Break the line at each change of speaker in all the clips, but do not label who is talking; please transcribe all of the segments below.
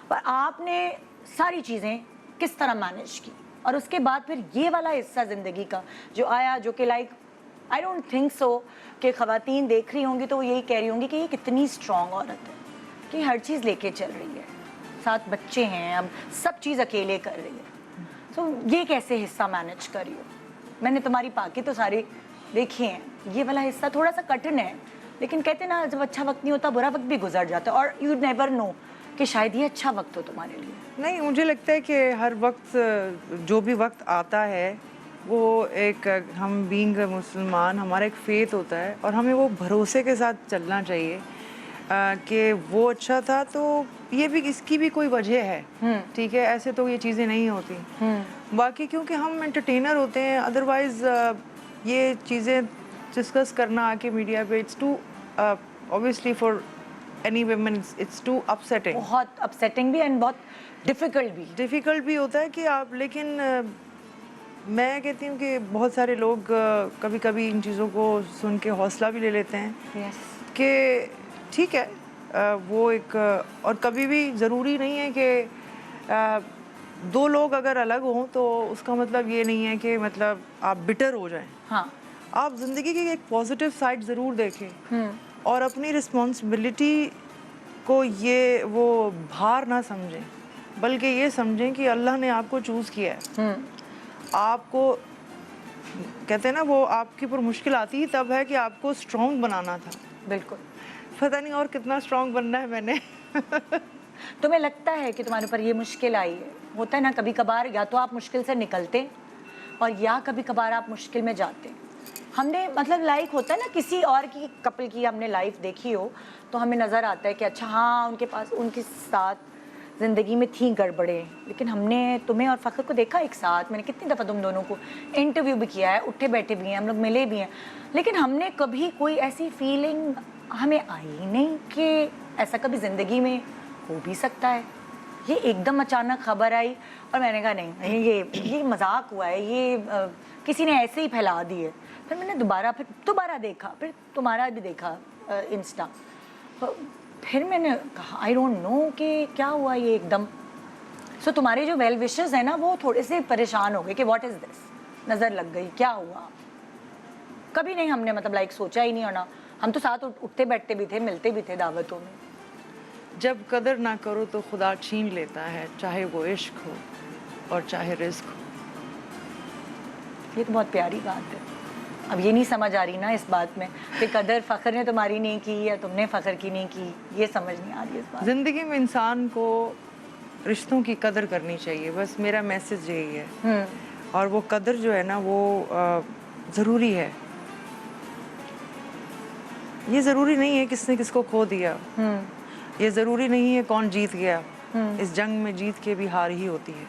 पर आपने सारी चीज़ें किस तरह मैनेज की, और उसके बाद फिर ये वाला हिस्सा ज़िंदगी का जो आया, जो कि like I don't think so कि ख़वातीन देख रही होंगी तो वो यही कह रही होंगी कि ये कितनी स्ट्रॉन्ग औरत है कि हर चीज़ लेके चल रही है, 7 बच्चे हैं, अब सब चीज़ अकेले कर रही है। सो ये कैसे हिस्सा मैनेज करी हो? मैंने तुम्हारी पाकि तो सारी देखी हैं, ये वाला हिस्सा थोड़ा सा कठिन है, लेकिन कहते ना जब अच्छा वक्त नहीं होता बुरा वक्त भी गुजर जाता है, और यू नेवर नो कि शायद ये अच्छा वक्त हो तुम्हारे लिए।
नहीं, मुझे लगता है कि हर वक्त जो भी वक्त आता है वो एक, हम बीइंग मुसलमान हमारा एक फेथ होता है और हमें वो भरोसे के साथ चलना चाहिए कि वो अच्छा था तो ये भी, इसकी भी कोई वजह है, ठीक है, ऐसे तो ये चीज़ें नहीं होती। बाकी क्योंकि हम एंटरटेनर होते हैं, अदरवाइज़ ये चीज़ें डिस्कस करना आके मीडिया पे, it's too obviously for any women it's too upsetting,
बहुत अपसेटिंग भी एंड बहुत डिफ़िकल्ट भी
होता है कि आप, लेकिन मैं कहती हूँ कि बहुत सारे लोग कभी कभी इन चीज़ों को सुन के हौसला भी ले लेते हैं कि ठीक है, वो एक, और कभी भी ज़रूरी नहीं है कि दो लोग अगर अलग हों तो उसका मतलब ये नहीं है कि मतलब आप बिटर हो जाएं।
हाँ,
आप ज़िंदगी की एक पॉजिटिव साइड ज़रूर देखें और अपनी रिस्पॉन्सिबिलिटी को ये वो भार ना समझें, बल्कि ये समझें कि अल्लाह ने आपको चूज़ किया है। आपको कहते हैं ना, वो आपके ऊपर मुश्किल आती ही तब है कि आपको स्ट्रॉन्ग बनाना था।
बिल्कुल।
पता नहीं और कितना स्ट्रॉन्ग बनना है मैंने।
तुम्हें लगता है कि तुम्हारे ऊपर ये मुश्किल आई है? होता है ना कभी कभार, या तो आप मुश्किल से निकलते और या कभी कभार आप मुश्किल में जाते। हमने मतलब लाइक होता है ना, किसी और की कपल की हमने लाइफ देखी हो तो हमें नज़र आता है कि अच्छा हाँ उनके पास, उनके साथ ज़िंदगी में थी गड़बड़ें, लेकिन हमने तुम्हें और फ़ख्र को देखा एक साथ। मैंने कितनी दफ़ा तुम दोनों को इंटरव्यू भी किया है, उठे बैठे भी हैं, हम लोग मिले भी हैं, लेकिन हमने कभी कोई ऐसी फीलिंग हमें आई नहीं कि ऐसा कभी ज़िंदगी में हो भी सकता है। ये एकदम अचानक खबर आई और मैंने कहा नहीं ये मजाक हुआ है, ये किसी ने ऐसे ही फैला दी है। फिर मैंने दोबारा देखा, फिर तुम्हारा भी देखा इंस्टा, तो फिर मैंने कहा आई डोंट नो कि क्या हुआ ये एकदम। सो तुम्हारे जो वेल विशेस हैं ना वो थोड़े से परेशान हो गए कि व्हाट इज़ दिस, नज़र लग गई, क्या हुआ। कभी नहीं हमने मतलब लाइक सोचा ही नहीं होना, हम तो साथ उठते बैठते भी थे, मिलते भी थे दावतों में।
जब कदर ना करो तो खुदा छीन लेता है, चाहे वो इश्क हो और चाहे रिस्क हो।
ये तो बहुत प्यारी बात है। अब ये नहीं समझ आ रही ना इस बात में कि कदर फ़ख्र ने तुम्हारी नहीं की या तुमने फ़ख्र की नहीं की, ये समझ नहीं आ रही इस बात।
ज़िंदगी में इंसान को रिश्तों की कदर करनी चाहिए, बस मेरा मैसेज यही है। और वो कदर जो है ना वो ज़रूरी है। ये ज़रूरी नहीं है किसने किसको खो दिया, ये ज़रूरी नहीं है कौन जीत गया। इस जंग में जीत के भी हार ही होती है।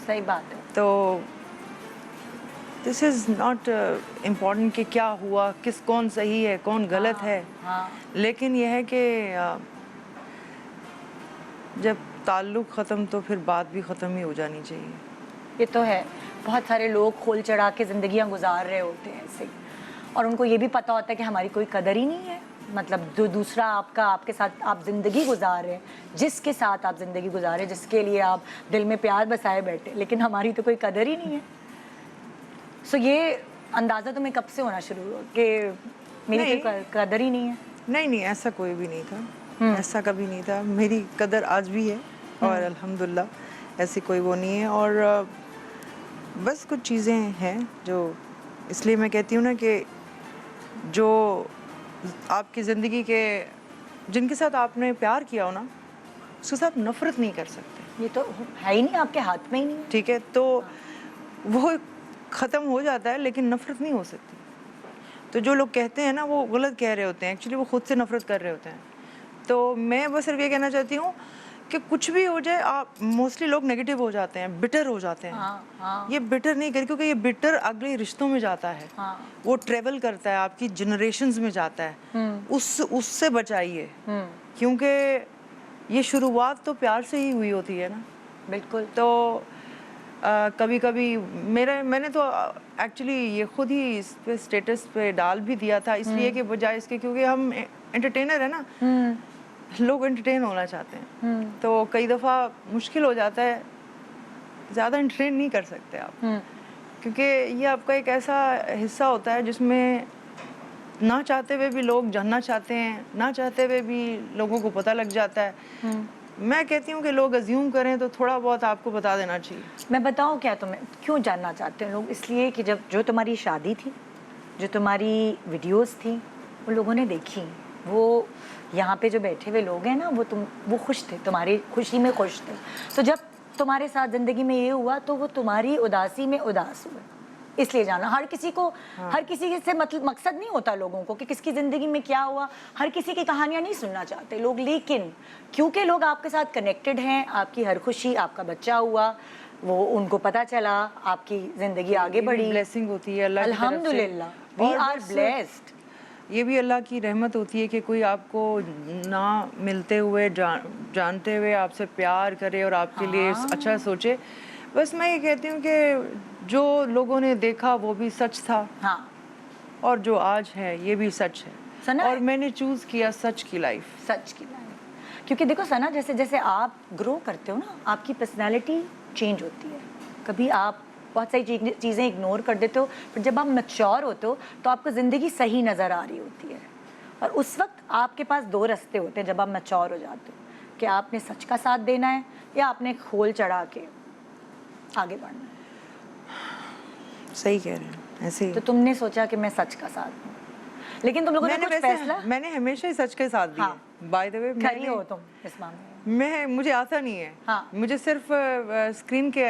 सही बात है।
तो दिस इज़ नॉट इम्पॉर्टेंट कि क्या हुआ, कौन सही है कौन गलत है। लेकिन यह है कि जब ताल्लुक़ ख़त्म तो फिर बात भी ख़त्म ही हो जानी चाहिए।
ये तो है, बहुत सारे लोग खोल चढ़ा के ज़िंदगियाँ गुजार रहे होते हैं ऐसे, और उनको ये भी पता होता है कि हमारी कोई कदर ही नहीं है। मतलब जो दूसरा आपके साथ आप ज़िंदगी गुजार रहे हैं, जिसके साथ आप ज़िंदगी गुजार रहे हैं, जिसके लिए आप दिल में प्यार बसाए बैठे, लेकिन हमारी तो कोई कदर ही नहीं है। सो ये अंदाज़ा तुम्हें कब से होना शुरू हुआ कि मेरी कोई कदर ही नहीं है?
नहीं, ऐसा कोई भी नहीं था, ऐसा कभी नहीं था। मेरी कदर आज भी है और अल्हम्दुलिल्लाह ऐसी कोई वो नहीं है। और बस कुछ चीज़ें हैं जो, इसलिए मैं कहती हूँ ना कि जो आपकी ज़िंदगी के, जिनके साथ आपने प्यार किया हो ना, उसके साथ नफ़रत नहीं कर सकते।
ये तो है ही नहीं, आपके हाथ में ही नहीं।
ठीक है, तो वो ख़त्म हो जाता है लेकिन नफ़रत नहीं हो सकती। तो जो लोग कहते हैं ना वो गलत कह रहे होते हैं, एक्चुअली वो खुद से नफ़रत कर रहे होते हैं। तो मैं बस सिर्फ ये कहना चाहती हूँ कि कुछ भी हो जाए, आप मोस्टली लोग नेगेटिव हो जाते हैं, बिटर हो जाते हैं। ये बिटर नहीं करें, क्योंकि ये बिटर अगले रिश्तों में जाता है। वो ट्रेवल करता है, आपकी जनरेशन्स में जाता है। उससे बचाइए, क्योंकि ये शुरुआत तो प्यार से ही हुई होती है ना।
बिल्कुल।
तो कभी कभी मैंने तो एक्चुअली ये खुद ही इस पे स्टेटस पे डाल भी दिया था, इसलिए कि बजाय इसके, क्योंकि हम एंटरटेनर है ना, लोग एंटरटेन होना चाहते हैं, तो कई दफ़ा मुश्किल हो जाता है, ज़्यादा एंटरटेन नहीं कर सकते आप, क्योंकि ये आपका एक ऐसा हिस्सा होता है जिसमें ना चाहते हुए भी लोग जानना चाहते हैं, ना चाहते हुए भी लोगों को पता लग जाता है। मैं कहती हूँ कि लोग अज्यूम करें तो थोड़ा बहुत आपको बता देना चाहिए।
मैं बताऊँ क्या तुम्हें क्यों जानना चाहते हैं लोग? इसलिए कि जब जो तुम्हारी शादी थी, जो तुम्हारी वीडियोस थी, वो लोगों ने देखी। वो यहाँ पे जो बैठे हुए लोग हैं ना, वो खुश थे, तुम्हारी खुशी में खुश थे। तो जब तुम्हारे साथ ज़िंदगी में ये हुआ तो वो तुम्हारी उदासी में उदास हुए। इसलिए जाना हर किसी को, हर किसी से मतलब मकसद नहीं होता लोगों को कि किसकी ज़िंदगी में क्या हुआ, हर किसी की कहानियाँ नहीं सुनना चाहते लोग, लेकिन क्योंकि लोग आपके साथ कनेक्टेड हैं, आपकी हर खुशी, आपका बच्चा हुआ, वो उनको पता चला, आपकी ज़िंदगी आगे बढ़ी,
ब्लेसिंग होती है अल्लाह की तरफ से।
अल्हम्दुलिल्लाह, वी आर ब्लेस्ड।
ये भी अल्लाह की रहमत होती है कि कोई आपको ना मिलते हुए जानते हुए आपसे प्यार करे और आपके लिए अच्छा सोचे। बस मैं ये कहती हूँ कि जो लोगों ने देखा वो भी सच था,
हाँ,
और जो आज है ये भी सच है,
सना,
और मैंने चूज किया सच की लाइफ।
सच की लाइफ। क्योंकि देखो सना, जैसे जैसे आप ग्रो करते हो ना, आपकी पर्सनैलिटी चेंज होती है। कभी आप बहुत सारी चीज़ें इग्नोर कर देते हो, फिर जब आप मैच्योर होते हो तो आपको ज़िंदगी सही नज़र आ रही होती है। और उस वक्त आपके पास दो रास्ते होते हैं जब आप मैच्योर हो जाते हो, कि आपने सच का साथ देना है या आपने खोल चढ़ा के आगे बढ़ना है।
सही कह रहे हैं, ऐसे ही।
तो तुमने सोचा कि मैं सच का साथ दूं, लेकिन तुम लोगों ने कुछ फैसला,
मैंने हमेशा ही सच के साथ दिया। बाय द वे,
खरी हो तुम इस मामले में।
मुझे आता नहीं है।
हाँ।
मुझे सिर्फ स्क्रीन के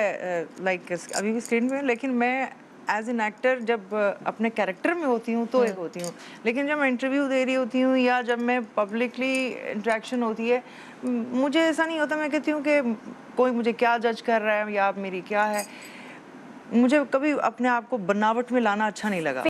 लाइक अभी भी स्क्रीन पे, लेकिन मैं एज एन एक्टर जब अपने कैरेक्टर में होती हूँ तो एक होती हूँ, लेकिन जब मैं इंटरव्यू दे रही होती हूँ या जब मैं पब्लिकली इंटरेक्शन होती है, मुझे ऐसा नहीं होता। मैं कहती हूँ कि कोई मुझे क्या जज कर रहा है या मेरी क्या है। मुझे कभी अपने आप को बनावट में लाना अच्छा नहीं लगा।